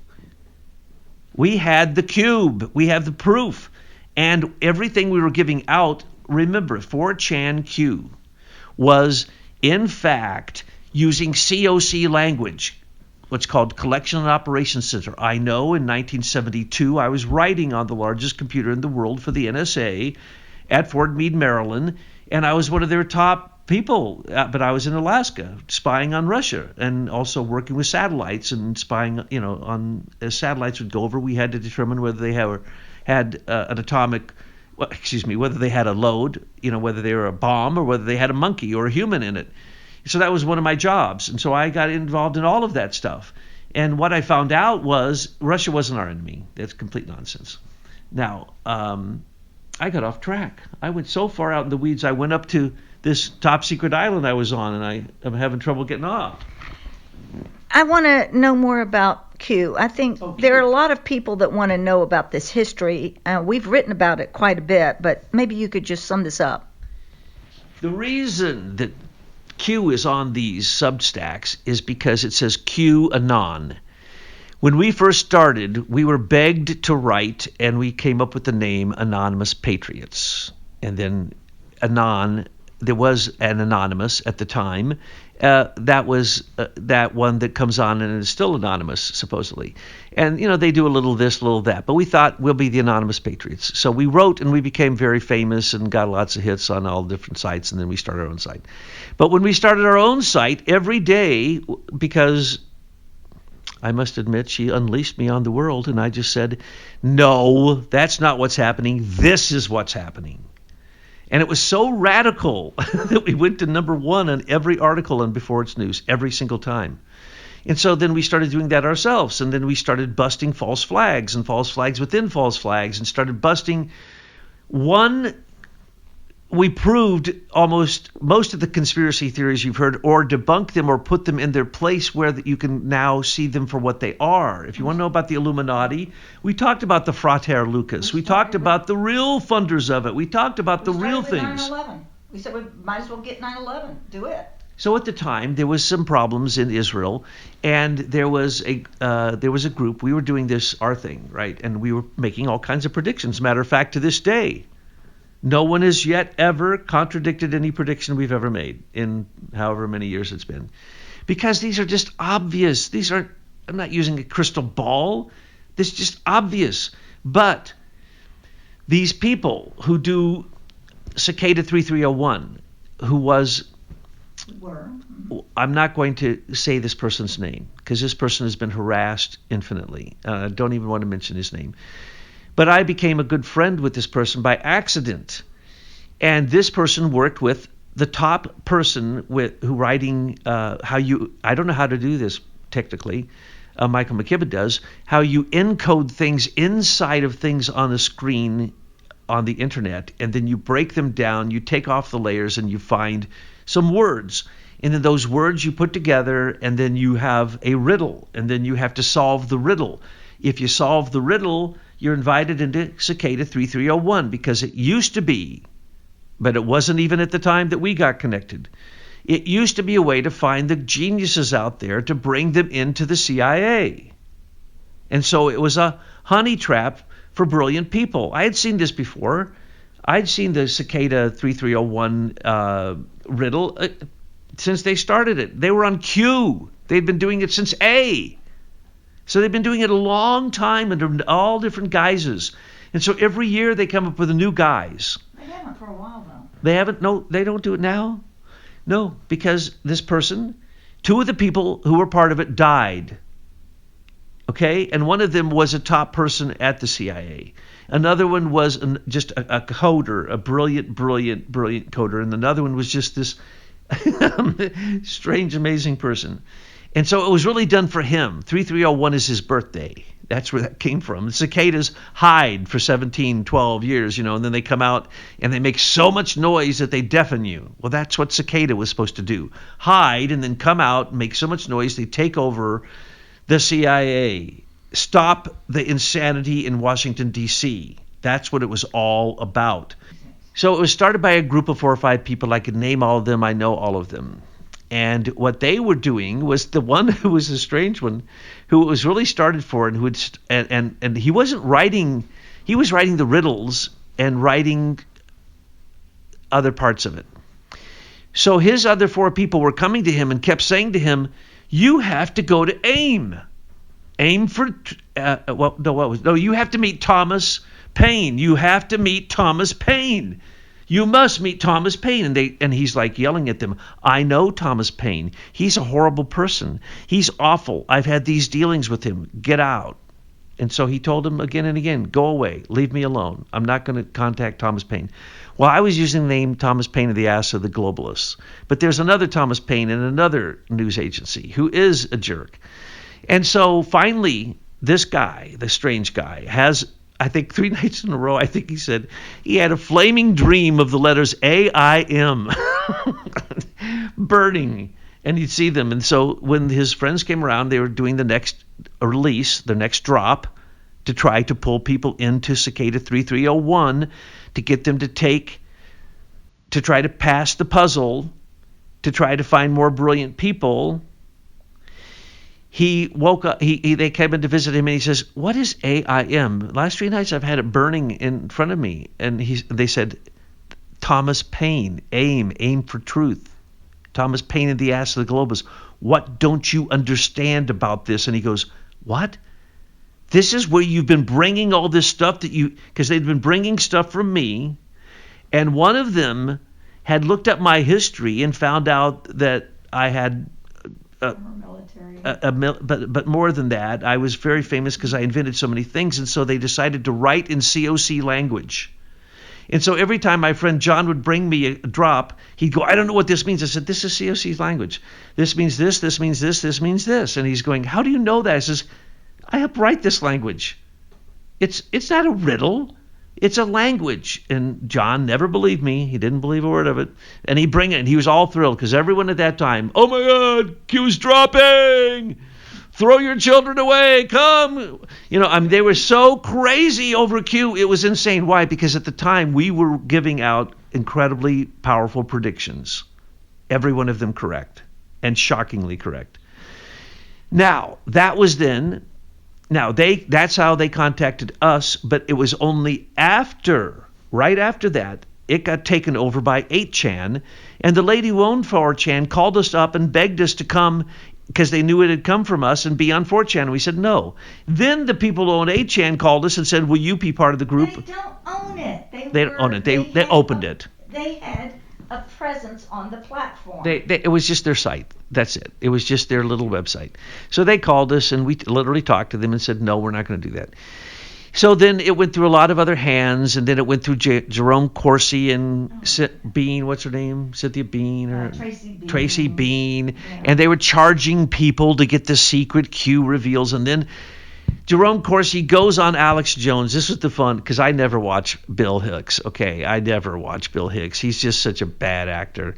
Speaker 1: We had the Qube. We have the proof. And everything we were giving out, remember, 4chan Q was, in fact, using COC language, what's called Collection and Operations Center. I know in 1972 I was writing on the largest computer in the world for the NSA at Fort Meade, Maryland, and I was one of their top people, but I was in Alaska spying on Russia and also working with satellites and spying, on as satellites would go over, we had to determine whether they had an atomic, whether they had a load, whether they were a bomb or whether they had a monkey or a human in it. So that was one of my jobs. And so I got involved in all of that stuff. And what I found out was Russia wasn't our enemy. That's complete nonsense. Now, I got off track. I went so far out in the weeds, I went up to this top secret island I was on, and I'm having trouble getting off.
Speaker 2: I want to know more about Q. I think there are a lot of people that want to know about this history. We've written about it quite a bit, but maybe you could just sum this up.
Speaker 1: The reason that Q is on these Substacks is because it says Q Anon. When we first started, we were begged to write, and we came up with the name Anonymous Patriots. And then Anon, there was an Anonymous at the time. That was that one that comes on and is still anonymous, supposedly. And, they do a little this, a little that. But we thought we'll be the Anonymous Patriots. So we wrote, and we became very famous and got lots of hits on all different sites, and then we started our own site. But when we started our own site, every day, because I must admit she unleashed me on the world, and I just said, no, that's not what's happening. This is what's happening. And it was so radical that we went to number 1 on every article on Before It's News, every single time. And so then we started doing that ourselves. And then we started busting false flags and false flags within false flags, and started busting one we proved almost most of the conspiracy theories you've heard, or debunked them, or put them in their place where that you can now see them for what they are. If you want to know about the Illuminati, we talked about the Frater Lucas. We talked about the real funders of it. We talked about the real things.
Speaker 2: 9/11. We said we might as well get 9/11. Do it.
Speaker 1: So at the time, there was some problems in Israel, and there was a group. We were doing our thing, right? And we were making all kinds of predictions. Matter of fact, to this day, no one has yet ever contradicted any prediction we've ever made in however many years it's been. Because these are just obvious. I'm not using a crystal ball. This is just obvious. But these people who do Cicada 3301, who was... I'm not going to say this person's name because this person has been harassed infinitely. I don't even want to mention his name. But I became a good friend with this person by accident. And this person worked with the top person who writing I don't know how to do this technically. Michael McKibben does, how you encode things inside of things on a screen on the internet, and then you break them down, you take off the layers, and you find some words. And then those words you put together, and then you have a riddle, and then you have to solve the riddle. If you solve the riddle, you're invited into Cicada 3301, because it used to be, but it wasn't even at the time that we got connected. It used to be a way to find the geniuses out there to bring them into the CIA. And so it was a honey trap for brilliant people. I had seen this before. I'd seen the Cicada 3301 riddle since they started it. They were on Q. They'd been doing it since A. So they've been doing it a long time under all different guises. And so every year they come up with a new guise.
Speaker 2: They haven't for a while, though.
Speaker 1: They haven't? No, they don't do it now? No, because this person, two of the people who were part of it died. Okay? And one of them was a top person at the CIA. Another one was just a coder, a brilliant coder. And another one was just this strange, amazing person. And so it was really done for him. 3301 is his birthday. That's where that came from. The cicadas hide for 17, 12 years, and then they come out and they make so much noise that they deafen you. Well, that's what cicada was supposed to do. Hide and then come out and make so much noise they take over the CIA. Stop the insanity in Washington, D.C. That's what it was all about. So it was started by a group of 4 or 5 people. I could name all of them. I know all of them. And what they were doing was the one who was a strange one, who it was really started for, and who had, and he wasn't writing. He was writing the riddles and writing other parts of it. So his other 4 people were coming to him and kept saying to him, "You have to go to AIM. AIM for you have to meet Thomas Paine. You have to meet Thomas Paine. You must meet Thomas Paine." And he's like yelling at them, "I know Thomas Paine. He's a horrible person. He's awful. I've had these dealings with him. Get out." And so he told them again and again, "Go away. Leave me alone. I'm not going to contact Thomas Paine." Well, I was using the name Thomas Paine of the ass of the globalists. But there's another Thomas Paine in another news agency who is a jerk. And so finally, this guy, the strange guy, has, I think 3 nights in a row, I think he said, he had a flaming dream of the letters AIM burning, and he'd see them. And so when his friends came around, they were doing the next release, the next drop, to try to pull people into Cicada 3301 to get them to try to pass the puzzle, to try to find more brilliant people. He woke up, they came in to visit him, and he says, "What is AIM? Last 3 nights I've had it burning in front of me." And they said, "Thomas Paine, aim for truth. Thomas Paine in the ass of the globus. What don't you understand about this?" And he goes, "What? This is where you've been bringing all this stuff because they'd been bringing stuff from me. And one of them had looked up my history and found out that I had but more than that, I was very famous because I invented so many things, and so they decided to write in COC language. And so every time my friend John would bring me a drop, he'd go, "I don't know what this means." I said, "This is COC language. This means this, this means this, this means this." And he's going, "How do you know that?" I says, "I helped write this language. It's not a riddle. It's a language. And John never believed me. He didn't believe a word of it. And he'd bring it, and he was all thrilled because everyone at that time, oh my God, Q's dropping. Throw your children away. Come. They were so crazy over Q. It was insane. Why? Because at the time we were giving out incredibly powerful predictions. Every one of them correct and shockingly correct. Now, that was then. Now, that's how they contacted us, but it was only right after that, it got taken over by 8chan, and the lady who owned 4chan called us up and begged us to come because they knew it had come from us and be on 4chan. We said no. Then the people who owned 8chan called us and said, will you be part of the group?
Speaker 2: They don't own it.
Speaker 1: They don't own it. They opened it.
Speaker 2: They had a presence on the platform.
Speaker 1: It was just their site. That's it. It was just their little website. So they called us, and we literally talked to them and said, no, we're not going to do that. So then it went through a lot of other hands, and then it went through Jerome Corsi and Bean, what's her name? Cynthia Bean? Or Tracy Bean. Yeah. And they were charging people to get the secret Q reveals. And then Jerome Corsi goes on Alex Jones. This was the fun, because I never watch Bill Hicks. Okay, I never watch Bill Hicks. He's just such a bad actor.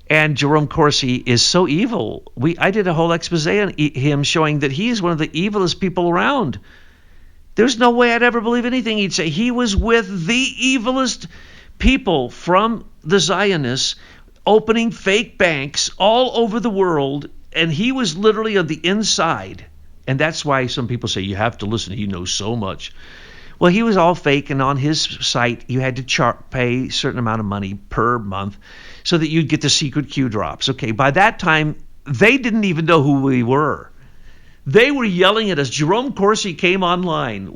Speaker 1: And Jerome Corsi is so evil. I did a whole expose on him showing that he is one of the evilest people around. There's no way I'd ever believe anything he'd say. He was with the evilest people from the Zionists, opening fake banks all over the world, and he was literally on the inside. And that's why some people say you have to listen. He knows so much. Well, he was all fake, and on his site you had to pay a certain amount of money per month so that you'd get the secret Q drops. Okay, by that time, they didn't even know who we were. They were yelling at us. Jerome Corsi came online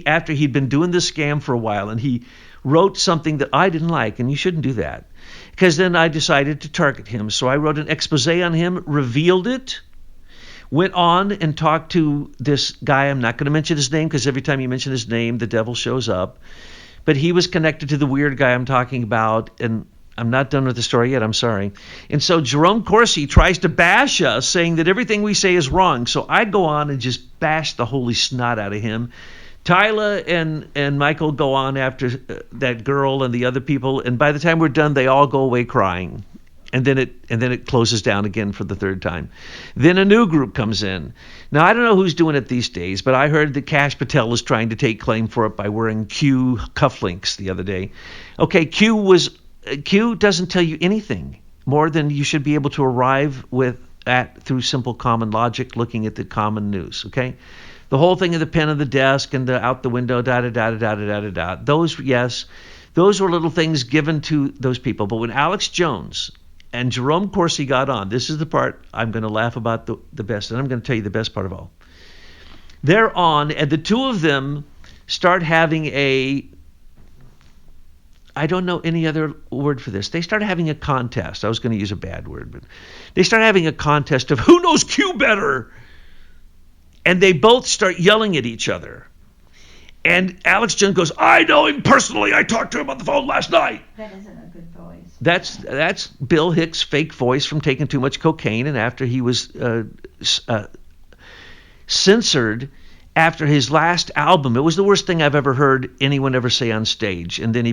Speaker 1: after he'd been doing this scam for a while, and he wrote something that I didn't like, and you shouldn't do that. Because then I decided to target him. So I wrote an expose on him, revealed it, went on and talked to this guy. I'm not going to mention his name because every time you mention his name, the devil shows up. But he was connected to the weird guy I'm talking about, and I'm not done with the story yet. I'm sorry. And so Jerome Corsi tries to bash us, saying that everything we say is wrong. So I go on and just bash the holy snot out of him. Tyler and Michael go on after that girl and the other people, and by the time we're done, they all go away crying. And then it closes down again for the third time. Then a new group comes in. Now, I don't know who's doing it these days, but I heard that Kash Patel is trying to take claim for it by wearing Q cufflinks the other day. Okay, Q doesn't tell you anything more than you should be able to arrive through simple common logic, looking at the common news. Okay, the whole thing of the pen on the desk and the out the window, da da da da da da da da. Those, yes, those were little things given to those people. But when Alex Jones and Jerome Corsi got on, this is the part I'm going to laugh about the best, and I'm going to tell you the best part of all. They're on, and the two of them start having I don't know any other word for this. They start having a contest. I was going to use a bad word, but they start having a contest of who knows Q better. And they both start yelling at each other. And Alex Jones goes, I know him personally. I talked to him on the phone last night.
Speaker 2: That isn't a good voice.
Speaker 1: That's Bill Hicks' fake voice from taking too much cocaine, and after he was censored after his last album. It was the worst thing I've ever heard anyone ever say on stage. And then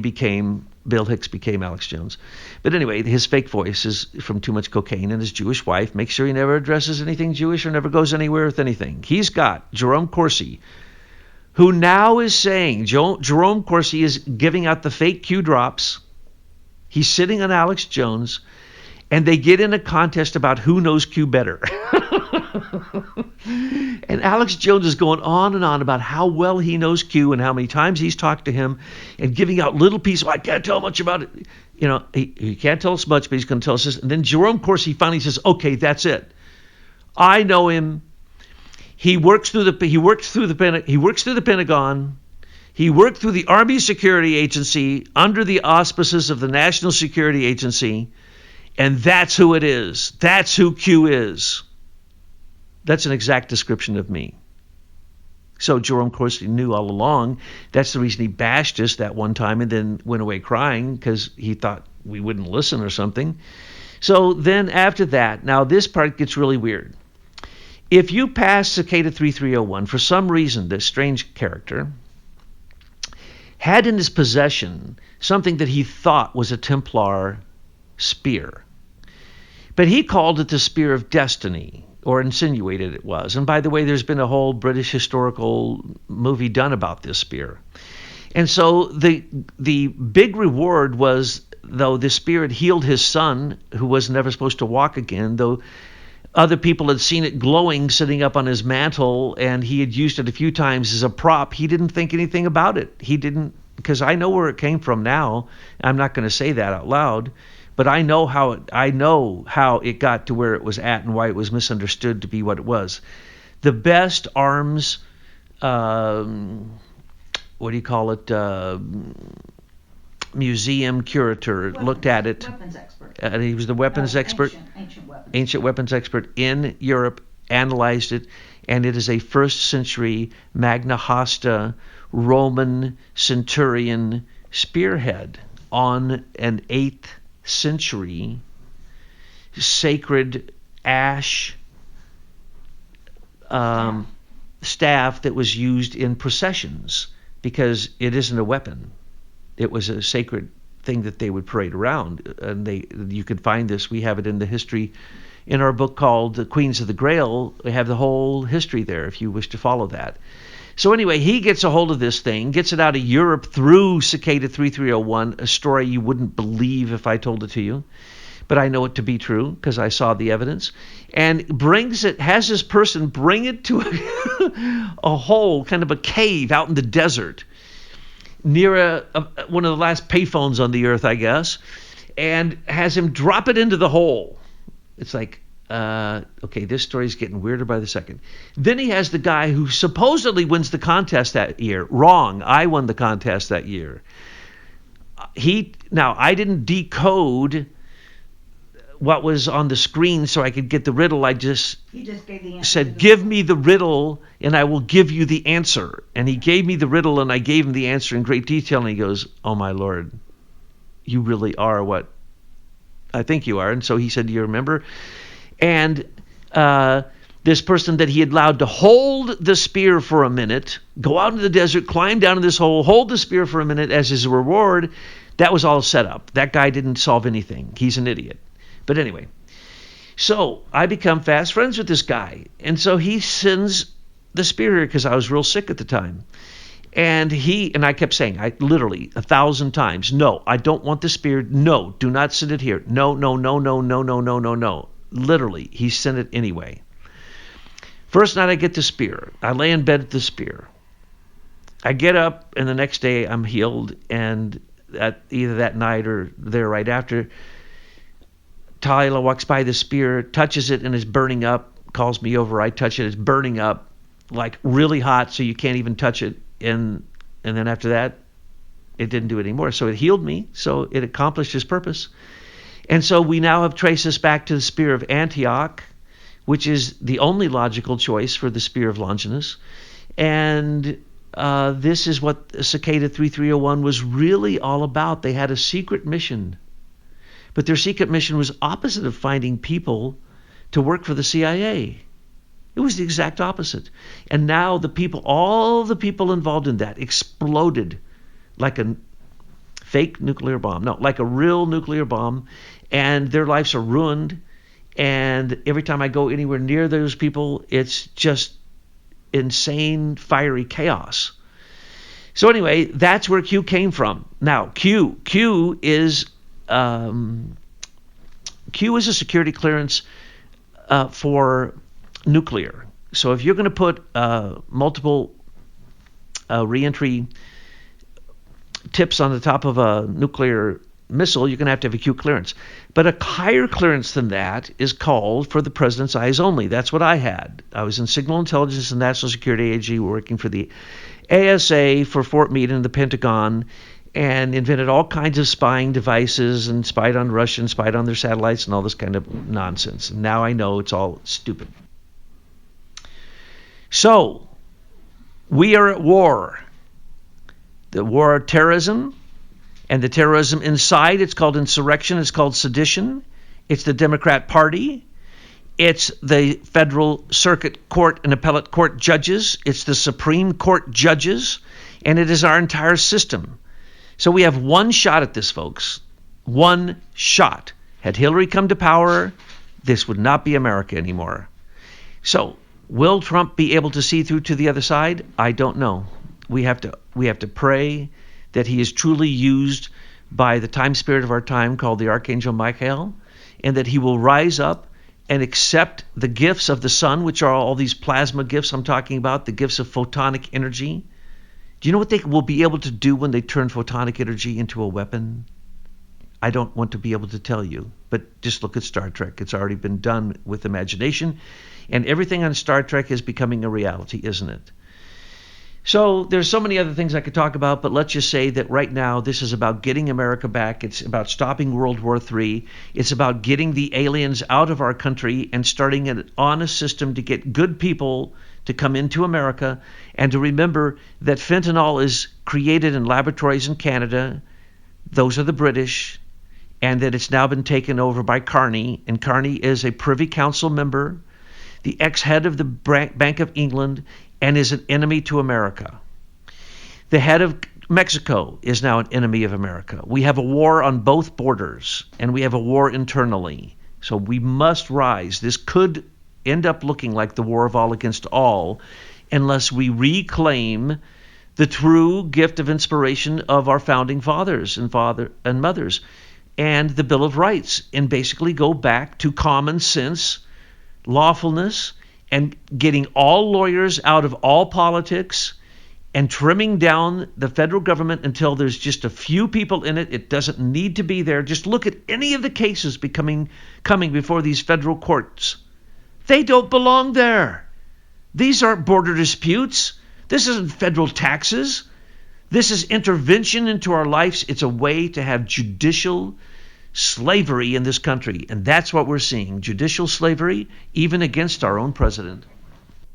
Speaker 1: Bill Hicks became Alex Jones. But anyway, his fake voice is from too much cocaine, and his Jewish wife makes sure he never addresses anything Jewish or never goes anywhere with anything. He's got Jerome Corsi, who now is saying, Jerome Corsi is giving out the fake Q drops. He's sitting on Alex Jones, and they get in a contest about who knows Q better. And Alex Jones is going on and on about how well he knows Q and how many times he's talked to him and giving out little pieces. I can't tell much about it. You know, he can't tell us much, but he's going to tell us this. And then Jerome Corsi finally says, okay, that's it. I know him. He works through the Pentagon. He worked through the Army Security Agency under the auspices of the National Security Agency. And that's who it is. That's who Q is. That's an exact description of me. So Jerome Corsi knew all along. That's the reason he bashed us that one time and then went away crying because he thought we wouldn't listen or something. So then after that, now this part gets really weird. If you pass Cicada 3301, for some reason, this strange character had in his possession something that he thought was a Templar spear. But he called it the Spear of Destiny, or insinuated it was. And by the way, there's been a whole British historical movie done about this spear. And so the big reward was, though the spear had healed his son, who was never supposed to walk again, though other people had seen it glowing sitting up on his mantle, and he had used it a few times as a prop, he didn't think anything about it. He didn't, because I know where it came from now. I'm not going to say that out loud, but I know how it got to where it was at and why it was misunderstood to be what it was. The best arms, museum curator looked at it.
Speaker 2: Weapons expert.
Speaker 1: And he was the weapons expert. Ancient weapons expert in Europe, analyzed it, and it is a 1st century Magna Hasta Roman centurion spearhead on an 8th century sacred ash staff that was used in processions, because it isn't a weapon. It was a sacred thing that they would parade around, and you could find this. We have it in the history in our book called The Queens of the Grail. We have the whole history there if you wish to follow that. So anyway, he gets a hold of this thing, gets it out of Europe through Cicada 3301, a story you wouldn't believe if I told it to you, but I know it to be true because I saw the evidence, and has this person bring it to a hole, kind of a cave out in the desert, near one of the last payphones on the earth, I guess, and has him drop it into the hole. It's like, okay, this story's getting weirder by the second. Then he has the guy who supposedly wins the contest that year. Wrong. I won the contest that year. Now, I didn't decode what was on the screen so I could get the riddle. He just gave the answer. Said, give me the riddle and I will give you the answer. And he gave me the riddle and I gave him the answer in great detail. And he goes, oh my Lord, you really are what I think you are. And so he said, do you remember? And this person that he had allowed to hold the spear for a minute, go out into the desert, climb down in this hole, hold the spear for a minute as his reward, that was all set up. That guy didn't solve anything. He's an idiot. But anyway, so I become fast friends with this guy. And so he sends the spear here because I was real sick at the time. And I kept saying, I literally 1,000 times, no, I don't want the spear. No, do not send it here. No. Literally, he sent it anyway. First night I get the spear. I lay in bed with the spear. I get up and the next day I'm healed. And either that night or there right after, Talia walks by the spear, touches it, and is burning up, calls me over. I touch it. It's burning up, like really hot, so you can't even touch it. And then after that, it didn't do it anymore. So it healed me. So it accomplished its purpose. And so we now have traced this back to the Spear of Antioch, which is the only logical choice for the Spear of Longinus. And this is what Cicada 3301 was really all about. They had a secret mission. But their secret mission was opposite of finding people to work for the CIA. It was the exact opposite. And now all the people involved in that exploded like a fake nuclear bomb. No, like a real nuclear bomb. And their lives are ruined. And every time I go anywhere near those people, it's just insane, fiery chaos. So anyway, that's where Q came from. Now, Q is a security clearance for nuclear. So if you're going to put multiple reentry tips on the top of a nuclear missile, you're going to have a Q clearance. But a higher clearance than that is called for the president's eyes only. That's what I had. I was in Signal Intelligence and National Security AG, working for the ASA for Fort Meade and the Pentagon, and invented all kinds of spying devices and spied on Russians, spied on their satellites and all this kind of nonsense. And now I know it's all stupid. So, we are at war. The war of terrorism, and the terrorism inside, it's called insurrection, it's called sedition. It's the Democrat Party. It's the Federal Circuit Court and Appellate Court judges. It's the Supreme Court judges. and it is our entire system. So we have one shot at this, folks. One shot. Had Hillary come to power, this would not be America anymore. So will Trump be able to see through to the other side? I don't know. We have to pray that he is truly used by the time spirit of our time called the Archangel Michael, and that he will rise up and accept the gifts of the sun, which are all these plasma gifts I'm talking about, the gifts of photonic energy. Do you know what they will be able to do when they turn photonic energy into a weapon? I don't want to be able to tell you, but just look at Star Trek. It's already been done with imagination, and everything on Star Trek is becoming a reality, isn't it? So there's so many other things I could talk about, but let's just say that right now this is about getting America back. It's about stopping World War III. It's about getting the aliens out of our country and starting an honest system to get good people to come into America, and to remember that fentanyl is created in laboratories in Canada. Those are the British, and that it's now been taken over by Carney, and Carney is a Privy Council member, the ex-head of the Bank of England, and is an enemy to America. The head of Mexico is now an enemy of America. We have a war on both borders, and we have a war internally. So we must rise. This could end up looking like the war of all against all unless we reclaim the true gift of inspiration of our founding fathers and mothers and the Bill of Rights, and basically go back to common sense, lawfulness, and getting all lawyers out of all politics and trimming down the federal government until there's just a few people in it. It doesn't need to be there. Just look at any of the cases coming before these federal courts. They don't belong there. These aren't border disputes. This isn't federal taxes. This is intervention into our lives. It's a way to have judicial slavery in this country. And that's what we're seeing. Judicial slavery, even against our own president.